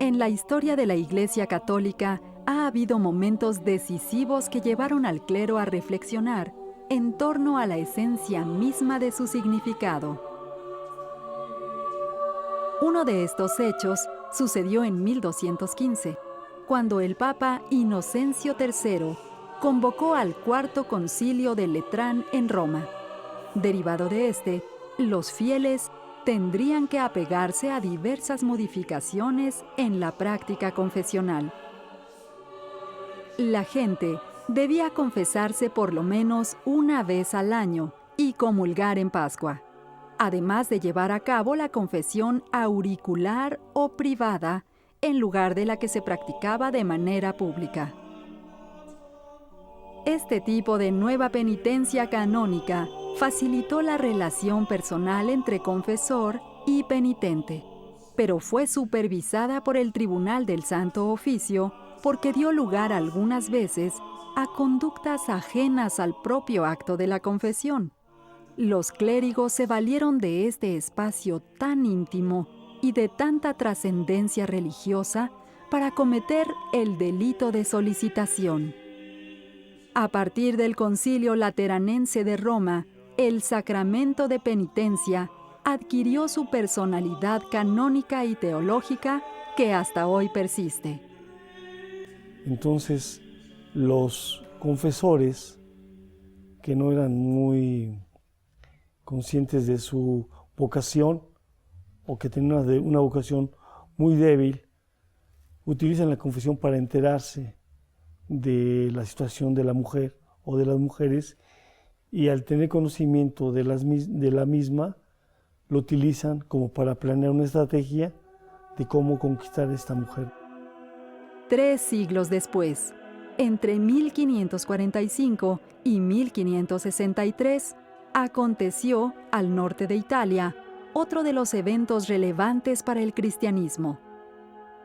En la historia de la Iglesia Católica ha habido momentos decisivos que llevaron al clero a reflexionar en torno a la esencia misma de su significado. Uno de estos hechos sucedió en 1215, cuando el Papa Inocencio III convocó al Cuarto Concilio de Letrán en Roma. Derivado de este, los fieles tendrían que apegarse a diversas modificaciones en la práctica confesional. La gente debía confesarse por lo menos una vez al año y comulgar en Pascua, además de llevar a cabo la confesión auricular o privada en lugar de la que se practicaba de manera pública. Este tipo de nueva penitencia canónica facilitó la relación personal entre confesor y penitente, pero fue supervisada por el Tribunal del Santo Oficio porque dio lugar algunas veces a conductas ajenas al propio acto de la confesión. Los clérigos se valieron de este espacio tan íntimo y de tanta trascendencia religiosa para cometer el delito de solicitación. A partir del Concilio Lateranense de Roma, el sacramento de penitencia adquirió su personalidad canónica y teológica que hasta hoy persiste. Entonces, los confesores, que no eran muy conscientes de su vocación o que tenían una vocación muy débil, utilizan la confesión para enterarse de la situación de la mujer o de las mujeres, y al tener conocimiento de la misma, lo utilizan como para planear una estrategia de cómo conquistar a esta mujer. 3 siglos después, entre 1545 y 1563, aconteció, al norte de Italia, otro de los eventos relevantes para el cristianismo: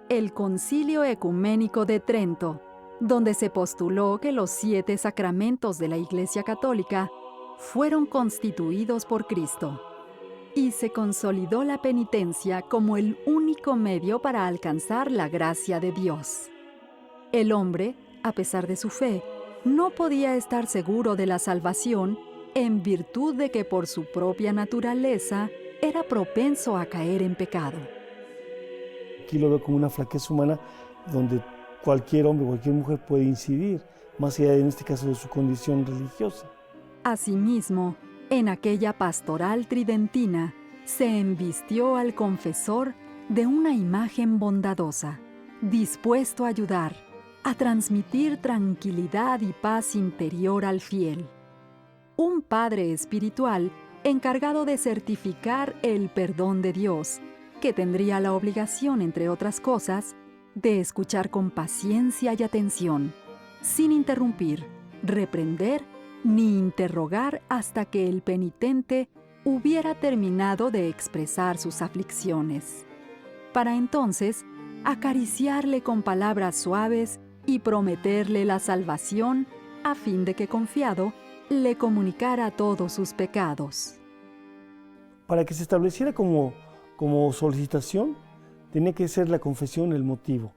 el Concilio Ecuménico de Trento, donde se postuló que los 7 sacramentos de la Iglesia Católica fueron constituidos por Cristo, y se consolidó la penitencia como el único medio para alcanzar la gracia de Dios. El hombre, a pesar de su fe, no podía estar seguro de la salvación en virtud de que por su propia naturaleza era propenso a caer en pecado. Aquí lo veo como una flaqueza humana donde cualquier hombre, cualquier mujer puede incidir, más allá en este caso de su condición religiosa. Asimismo, en aquella pastoral tridentina, se embistió al confesor de una imagen bondadosa, dispuesto a ayudar, a transmitir tranquilidad y paz interior al fiel. Un padre espiritual encargado de certificar el perdón de Dios, que tendría la obligación, entre otras cosas, de escuchar con paciencia y atención, sin interrumpir, reprender ni interrogar hasta que el penitente hubiera terminado de expresar sus aflicciones, para entonces acariciarle con palabras suaves y prometerle la salvación a fin de que, confiado, le comunicara todos sus pecados. Para que se estableciera como solicitación, tenía que ser la confesión el motivo,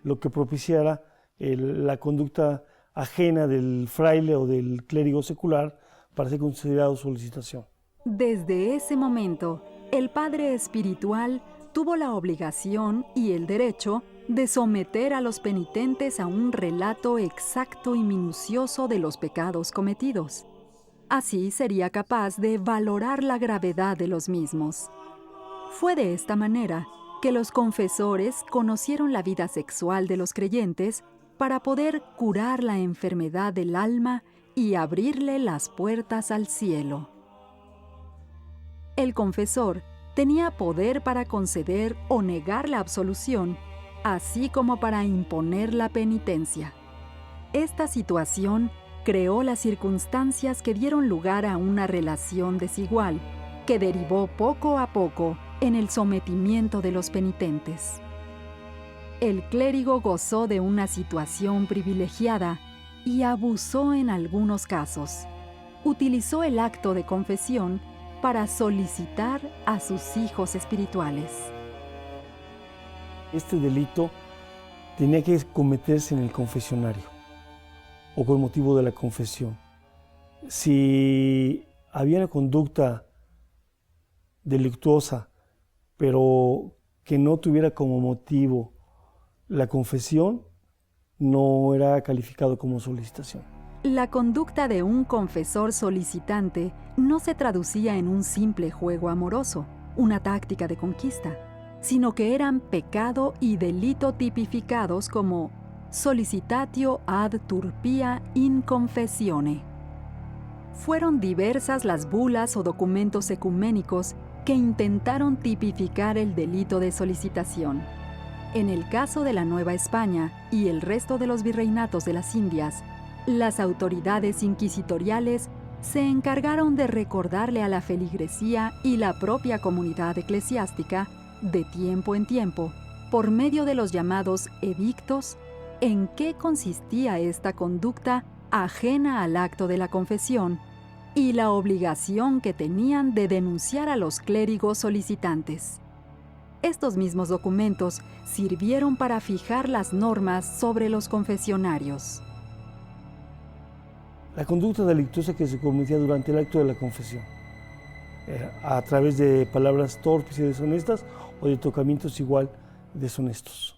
lo que propiciara la conducta ajena del fraile o del clérigo secular para ser considerado solicitación. Desde ese momento, el padre espiritual tuvo la obligación y el derecho de someter a los penitentes a un relato exacto y minucioso de los pecados cometidos. Así sería capaz de valorar la gravedad de los mismos. Fue de esta manera que los confesores conocieron la vida sexual de los creyentes para poder curar la enfermedad del alma y abrirle las puertas al cielo. El confesor tenía poder para conceder o negar la absolución, así como para imponer la penitencia. Esta situación creó las circunstancias que dieron lugar a una relación desigual, que derivó poco a poco en el sometimiento de los penitentes. El clérigo gozó de una situación privilegiada y abusó en algunos casos. Utilizó el acto de confesión para solicitar a sus hijos espirituales. Este delito tenía que cometerse en el confesionario o con motivo de la confesión. Si había una conducta delictuosa, pero que no tuviera como motivo la confesión, no era calificado como solicitación. La conducta de un confesor solicitante no se traducía en un simple juego amoroso, una táctica de conquista, sino que eran pecado y delito tipificados como solicitatio ad turpia in confessione. Fueron diversas las bulas o documentos ecuménicos que intentaron tipificar el delito de solicitación. En el caso de la Nueva España y el resto de los virreinatos de las Indias, las autoridades inquisitoriales se encargaron de recordarle a la feligresía y la propia comunidad eclesiástica, de tiempo en tiempo, por medio de los llamados edictos, en qué consistía esta conducta ajena al acto de la confesión y la obligación que tenían de denunciar a los clérigos solicitantes. Estos mismos documentos sirvieron para fijar las normas sobre los confesionarios. La conducta delictuosa que se cometía durante el acto de la confesión, a través de palabras torpes y deshonestas o de tocamientos igual deshonestos.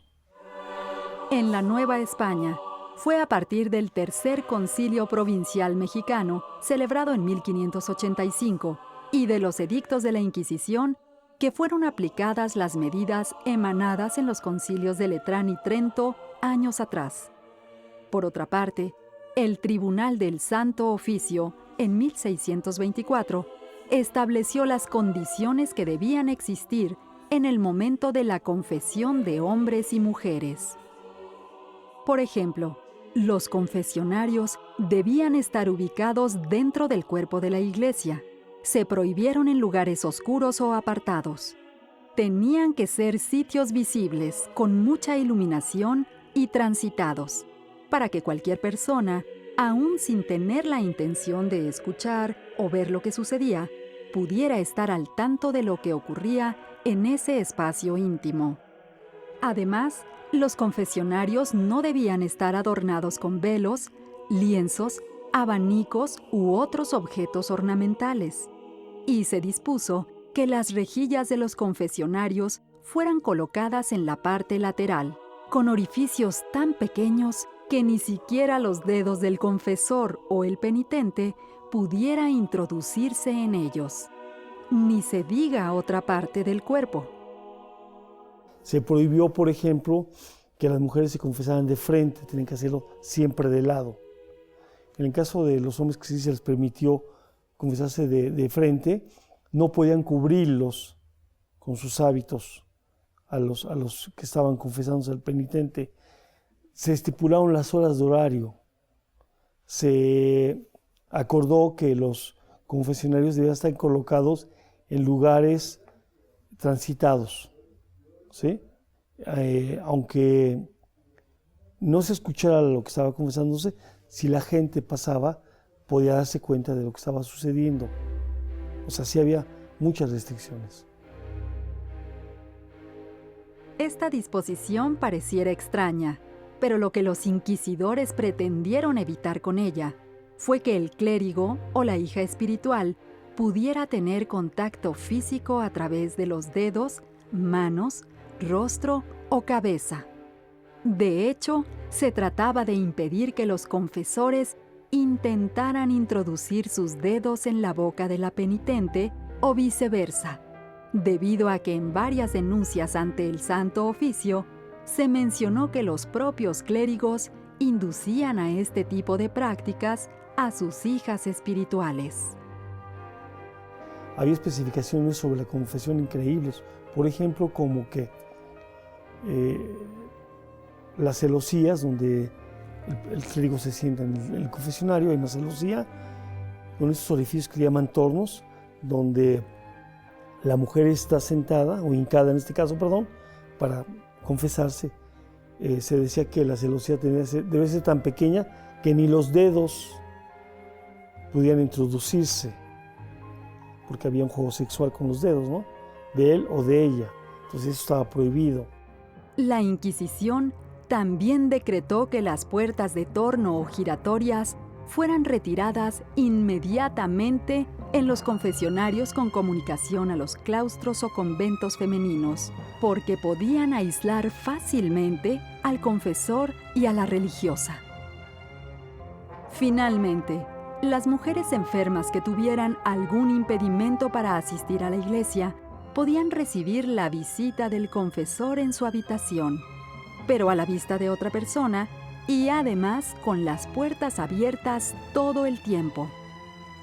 En la Nueva España, fue a partir del Tercer Concilio Provincial Mexicano, celebrado en 1585, y de los edictos de la Inquisición, que fueron aplicadas las medidas emanadas en los concilios de Letrán y Trento años atrás. Por otra parte, el Tribunal del Santo Oficio, en 1624, estableció las condiciones que debían existir en el momento de la confesión de hombres y mujeres. Por ejemplo, los confesionarios debían estar ubicados dentro del cuerpo de la iglesia. Se prohibieron en lugares oscuros o apartados. Tenían que ser sitios visibles, con mucha iluminación y transitados, para que cualquier persona, aún sin tener la intención de escuchar o ver lo que sucedía, pudiera estar al tanto de lo que ocurría en ese espacio íntimo. Además, los confesionarios no debían estar adornados con velos, lienzos, abanicos u otros objetos ornamentales. Y se dispuso que las rejillas de los confesionarios fueran colocadas en la parte lateral, con orificios tan pequeños que ni siquiera los dedos del confesor o el penitente pudiera introducirse en ellos. Ni se diga otra parte del cuerpo. Se prohibió, por ejemplo, que las mujeres se confesaran de frente, tenían que hacerlo siempre de lado. En el caso de los hombres que sí se les permitió confesarse de frente, no podían cubrirlos con sus hábitos a los que estaban confesándose al penitente. Se estipularon las horas de horario. Se acordó que los confesionarios debían estar colocados en lugares transitados, ¿sí? Aunque no se escuchara lo que estaba confesándose, si la gente pasaba, podía darse cuenta de lo que estaba sucediendo. O sea, sí había muchas restricciones. Esta disposición pareciera extraña, pero lo que los inquisidores pretendieron evitar con ella fue que el clérigo o la hija espiritual pudiera tener contacto físico a través de los dedos, manos, rostro o cabeza. De hecho, se trataba de impedir que los confesores intentaran introducir sus dedos en la boca de la penitente o viceversa, debido a que en varias denuncias ante el Santo Oficio se mencionó que los propios clérigos inducían a este tipo de prácticas a sus hijas espirituales. Había especificaciones sobre la confesión increíbles, por ejemplo, como que las celosías, donde el clérigo se sienta en el confesionario, hay una celosía con esos orificios que llaman tornos, donde la mujer está sentada, o hincada en este caso, para confesarse. Se decía que la celosía debe ser tan pequeña que ni los dedos pudieran introducirse, porque había un juego sexual con los dedos, ¿no? De él o de ella. Entonces eso estaba prohibido. La Inquisición también decretó que las puertas de torno o giratorias fueran retiradas inmediatamente en los confesionarios con comunicación a los claustros o conventos femeninos, porque podían aislar fácilmente al confesor y a la religiosa. Finalmente, las mujeres enfermas que tuvieran algún impedimento para asistir a la iglesia podían recibir la visita del confesor en su habitación, pero a la vista de otra persona y además con las puertas abiertas todo el tiempo.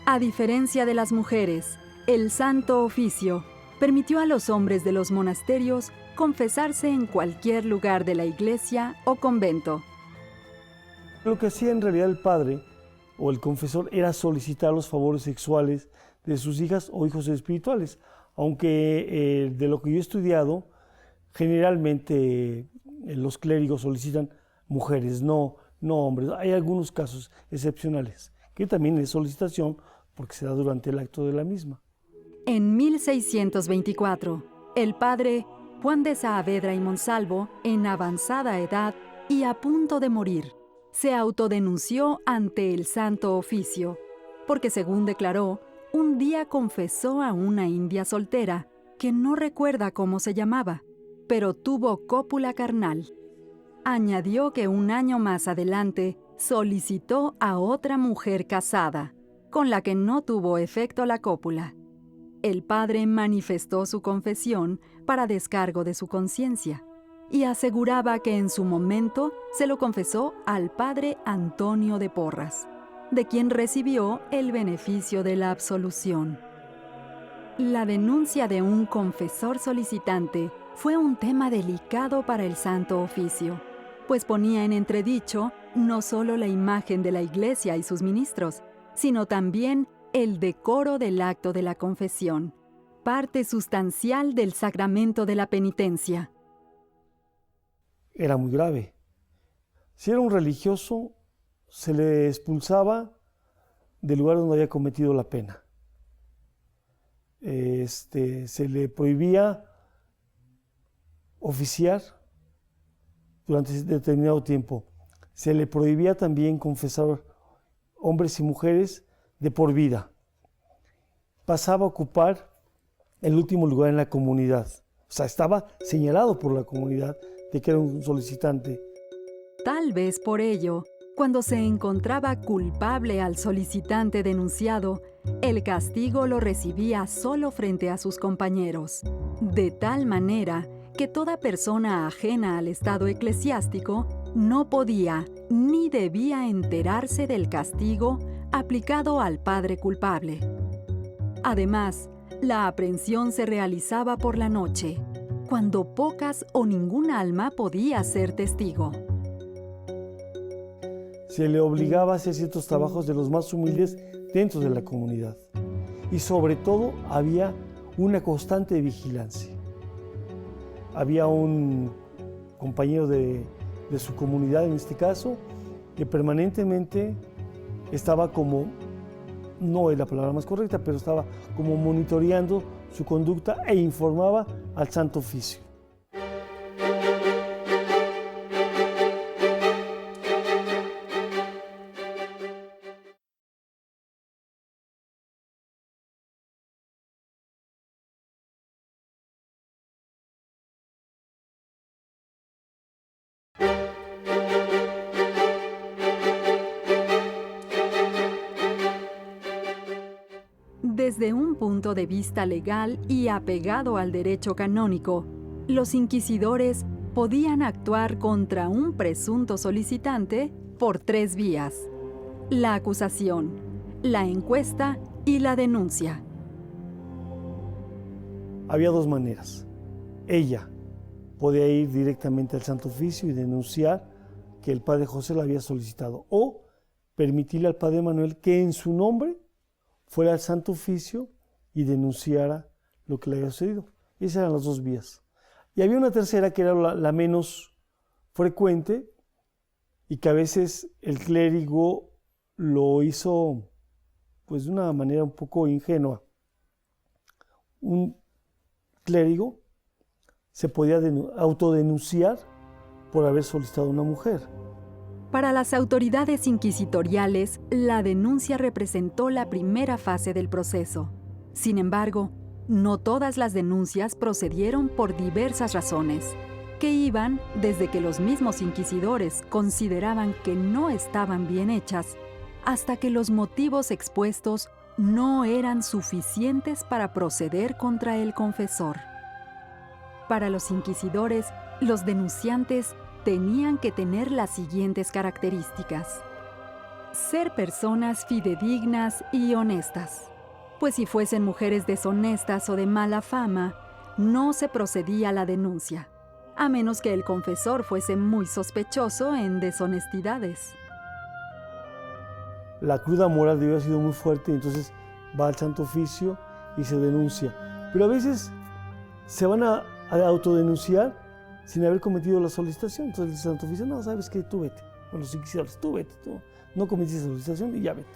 A diferencia de las mujeres, el Santo Oficio permitió a los hombres de los monasterios confesarse en cualquier lugar de la iglesia o convento. Lo que hacía en realidad el padre o el confesor era solicitar los favores sexuales de sus hijas o hijos espirituales, aunque de lo que yo he estudiado, generalmente los clérigos solicitan mujeres, no hombres. Hay algunos casos excepcionales, que también es solicitación porque se da durante el acto de la misma. En 1624, el padre Juan de Saavedra y Monsalvo, en avanzada edad y a punto de morir, se autodenunció ante el Santo Oficio, porque según declaró, un día confesó a una india soltera, que no recuerda cómo se llamaba, pero tuvo cópula carnal. Añadió que un año más adelante solicitó a otra mujer casada, con la que no tuvo efecto la cópula. El padre manifestó su confesión para descargo de su conciencia y aseguraba que en su momento se lo confesó al padre Antonio de Porras, de quien recibió el beneficio de la absolución. La denuncia de un confesor solicitante fue un tema delicado para el Santo Oficio, pues ponía en entredicho no solo la imagen de la Iglesia y sus ministros, sino también el decoro del acto de la confesión, parte sustancial del sacramento de la penitencia. Era muy grave. Si era un religioso, se le expulsaba del lugar donde había cometido la pena. Se le prohibía oficiar durante determinado tiempo. Se le prohibía también confesar hombres y mujeres de por vida. Pasaba a ocupar el último lugar en la comunidad. O sea, estaba señalado por la comunidad de que era un solicitante. Tal vez por ello, cuando se encontraba culpable al solicitante denunciado, el castigo lo recibía solo frente a sus compañeros, de tal manera que toda persona ajena al estado eclesiástico no podía ni debía enterarse del castigo aplicado al padre culpable. Además, la aprehensión se realizaba por la noche, cuando pocas o ningún alma podía ser testigo. Se le obligaba a hacer ciertos trabajos de los más humildes dentro de la comunidad. Y sobre todo había una constante vigilancia. Había un compañero de su comunidad, en este caso, que permanentemente estaba como, no es la palabra más correcta, pero estaba como monitoreando su conducta e informaba al Santo Oficio. Desde un punto de vista legal y apegado al derecho canónico, los inquisidores podían actuar contra un presunto solicitante por 3 vías: la acusación, la encuesta y la denuncia. Había 2 maneras. Ella podía ir directamente al Santo Oficio y denunciar que el padre José la había solicitado, o permitirle al padre Manuel que en su nombre fuera al Santo Oficio y denunciara lo que le había sucedido. Esas eran las 2 vías. Y había una tercera que era la menos frecuente y que a veces el clérigo lo hizo pues de una manera un poco ingenua. Un clérigo se podía autodenunciar por haber solicitado a una mujer. Para las autoridades inquisitoriales, la denuncia representó la primera fase del proceso. Sin embargo, no todas las denuncias procedieron por diversas razones, que iban desde que los mismos inquisidores consideraban que no estaban bien hechas, hasta que los motivos expuestos no eran suficientes para proceder contra el confesor. Para los inquisidores, los denunciantes tenían que tener las siguientes características: ser personas fidedignas y honestas, pues si fuesen mujeres deshonestas o de mala fama, no se procedía a la denuncia, a menos que el confesor fuese muy sospechoso en deshonestidades. La cruda moral debió haber sido muy fuerte, entonces va al Santo Oficio y se denuncia. Pero a veces se van a autodenunciar sin haber cometido la solicitación. Entonces el Santo Oficio, no, sabes que tú vete. Bueno, los inquisidores, tú vete, tú no cometiste esa solicitación y ya vete.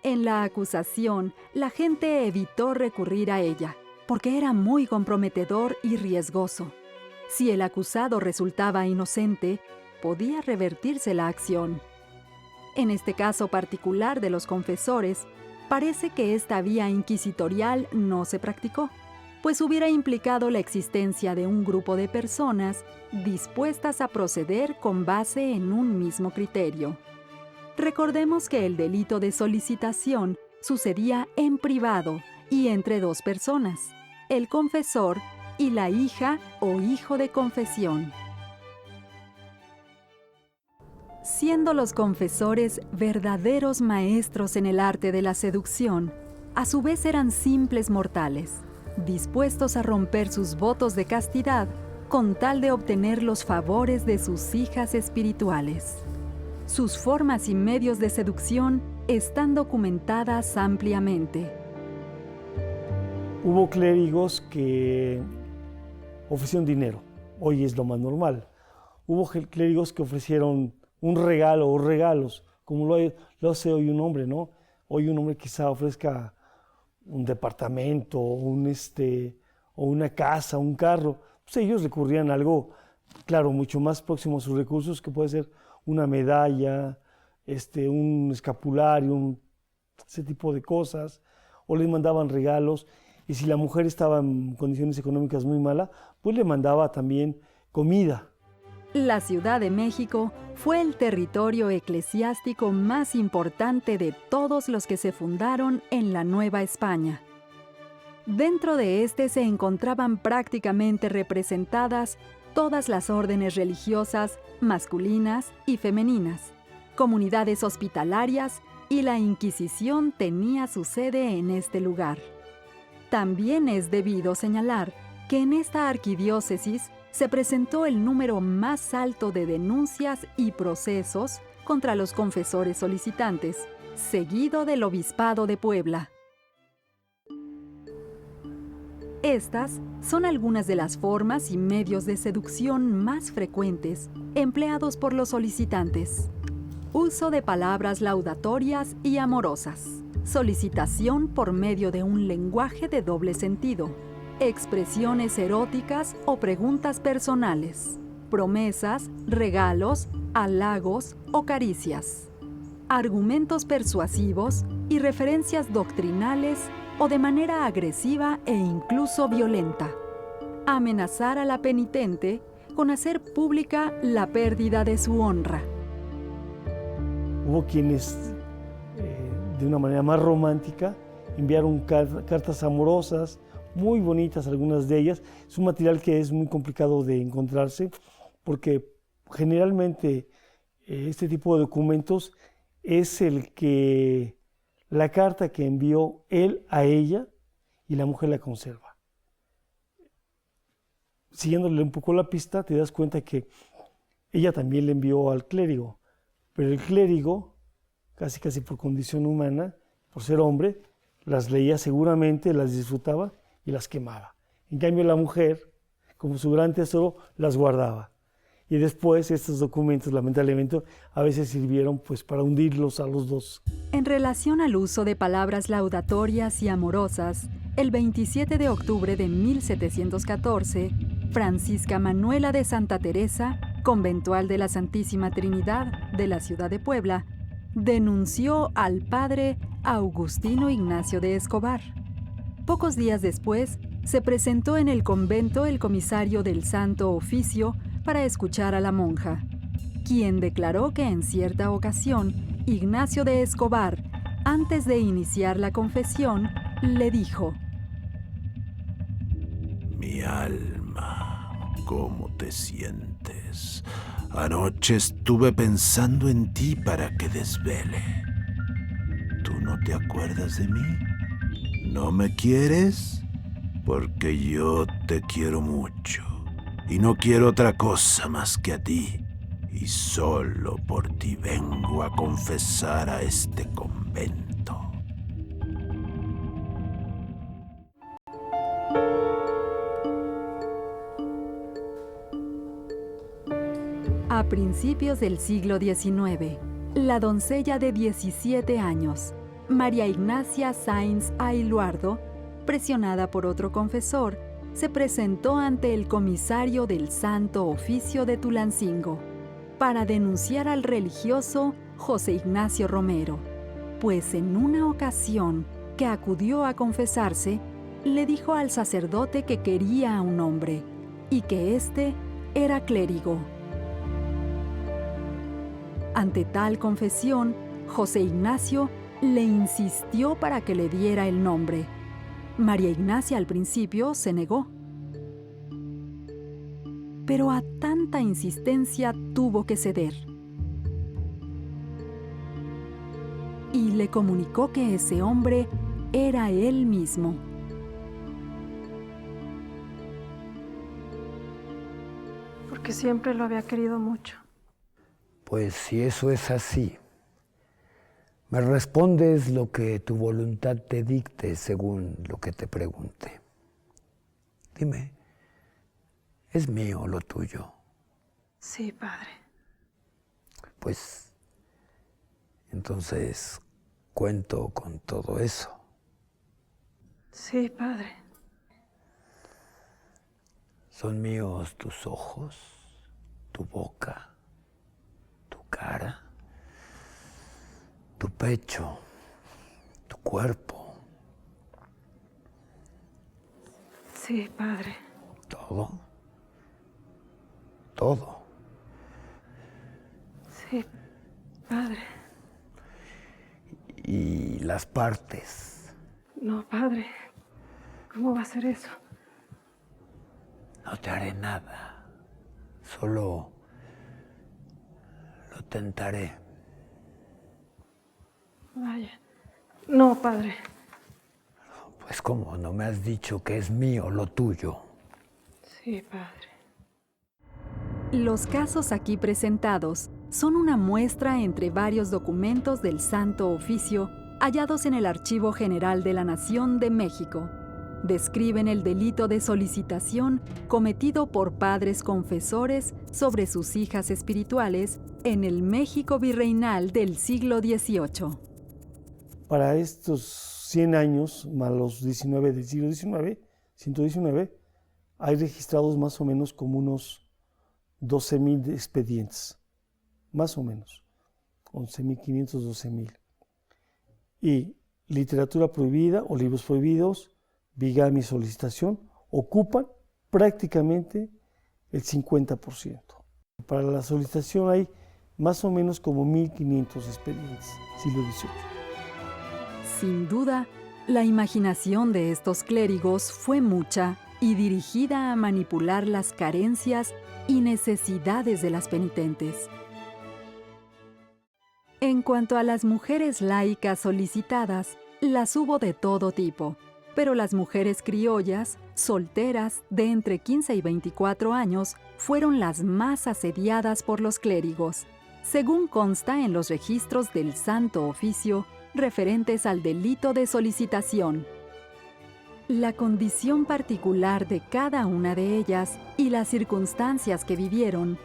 En la acusación, la gente evitó recurrir a ella, porque era muy comprometedor y riesgoso. Si el acusado resultaba inocente, podía revertirse la acción. En este caso particular de los confesores, parece que esta vía inquisitorial no se practicó, pues hubiera implicado la existencia de un grupo de personas dispuestas a proceder con base en un mismo criterio. Recordemos que el delito de solicitación sucedía en privado y entre dos personas, el confesor y la hija o hijo de confesión. Siendo los confesores verdaderos maestros en el arte de la seducción, a su vez eran simples mortales, dispuestos a romper sus votos de castidad con tal de obtener los favores de sus hijas espirituales. Sus formas y medios de seducción están documentadas ampliamente. Hubo clérigos que ofrecieron dinero, hoy es lo más normal. Hubo clérigos que ofrecieron un regalo o regalos, como lo hace hoy un hombre, ¿no? Hoy un hombre quizá ofrezca un departamento, o una casa, un carro. Pues ellos recurrían a algo, claro, mucho más próximo a sus recursos, que puede ser una medalla, un escapulario, ese tipo de cosas, o les mandaban regalos, y si la mujer estaba en condiciones económicas muy malas, pues le mandaba también comida. La Ciudad de México fue el territorio eclesiástico más importante de todos los que se fundaron en la Nueva España. Dentro de este se encontraban prácticamente representadas todas las órdenes religiosas masculinas y femeninas, comunidades hospitalarias, y la Inquisición tenía su sede en este lugar. También es debido señalar que en esta arquidiócesis se presentó el número más alto de denuncias y procesos contra los confesores solicitantes, seguido del Obispado de Puebla. Estas son algunas de las formas y medios de seducción más frecuentes empleados por los solicitantes. Uso de palabras laudatorias y amorosas. Solicitación por medio de un lenguaje de doble sentido. Expresiones eróticas o preguntas personales. Promesas, regalos, halagos o caricias. Argumentos persuasivos y referencias doctrinales o de manera agresiva e incluso violenta. Amenazar a la penitente con hacer pública la pérdida de su honra. Hubo quienes, de una manera más romántica, enviaron cartas amorosas, muy bonitas algunas de ellas. Es un material que es muy complicado de encontrarse, porque generalmente este tipo de documentos es la carta que envió él a ella y la mujer la conserva. Siguiéndole un poco la pista, te das cuenta que ella también le envió al clérigo, pero el clérigo, casi por condición humana, por ser hombre, las leía seguramente, las disfrutaba y las quemaba. En cambio la mujer, como su gran tesoro, las guardaba. Y después estos documentos, lamentablemente, a veces sirvieron pues para hundirlos a los dos. En relación al uso de palabras laudatorias y amorosas, el 27 de octubre de 1714, Francisca Manuela de Santa Teresa, conventual de la Santísima Trinidad de la ciudad de Puebla, denunció al padre Augustino Ignacio de Escobar. Pocos días después, se presentó en el convento el comisario del Santo Oficio para escuchar a la monja, quien declaró que en cierta ocasión, Ignacio de Escobar, antes de iniciar la confesión, le dijo: Mi alma, ¿cómo te sientes? Anoche estuve pensando en ti para que desvele. ¿Tú no te acuerdas de mí? ¿No me quieres? Porque yo te quiero mucho y no quiero otra cosa más que a ti. Y solo por ti vengo a confesar a este convento. A principios del siglo XIX, la doncella de 17 años, María Ignacia Sáenz Ailuardo, presionada por otro confesor, se presentó ante el comisario del Santo Oficio de Tulancingo para denunciar al religioso José Ignacio Romero, pues en una ocasión que acudió a confesarse, le dijo al sacerdote que quería a un hombre y que éste era clérigo. Ante tal confesión, José Ignacio le insistió para que le diera el nombre. María Ignacia al principio se negó, pero a tanta insistencia tuvo que ceder. Y le comunicó que ese hombre era él mismo. Porque siempre lo había querido mucho. Pues si eso es así, me respondes lo que tu voluntad te dicte según lo que te pregunte. Dime, ¿es mío lo tuyo? Sí, padre. Pues entonces cuento con todo eso. Sí, padre. Son míos tus ojos, tu boca, tu cara, tu pecho, tu cuerpo. Sí, padre. Todo. Todo. Sí, padre. Y las partes. No, padre. ¿Cómo va a ser eso? No te haré nada. Solo lo tentaré. Vaya. No, padre. Pues ¿cómo no me has dicho que es mío lo tuyo? Sí, padre. Los casos aquí presentados son una muestra entre varios documentos del Santo Oficio hallados en el Archivo General de la Nación de México. Describen el delito de solicitación cometido por padres confesores sobre sus hijas espirituales en el México virreinal del siglo XVIII. Para estos 100 años, más los 19 del siglo XIX, 119, hay registrados más o menos como unos 12,000 expedientes, más o menos, 11,500, 12,000. Y literatura prohibida o libros prohibidos, bigamia y solicitación, ocupan prácticamente el 50%. Para la solicitación hay más o menos como 1,500 expedientes, siglo XVIII. Sin duda, la imaginación de estos clérigos fue mucha y dirigida a manipular las carencias y necesidades de las penitentes. En cuanto a las mujeres laicas solicitadas, las hubo de todo tipo, pero las mujeres criollas, solteras de entre 15 y 24 años, fueron las más asediadas por los clérigos, según consta en los registros del Santo Oficio referentes al delito de solicitación. La condición particular de cada una de ellas y las circunstancias que vivieron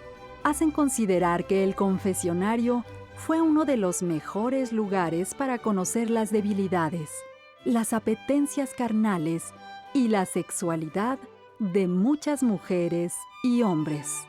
hacen considerar que el confesionario fue uno de los mejores lugares para conocer las debilidades, las apetencias carnales y la sexualidad de muchas mujeres y hombres.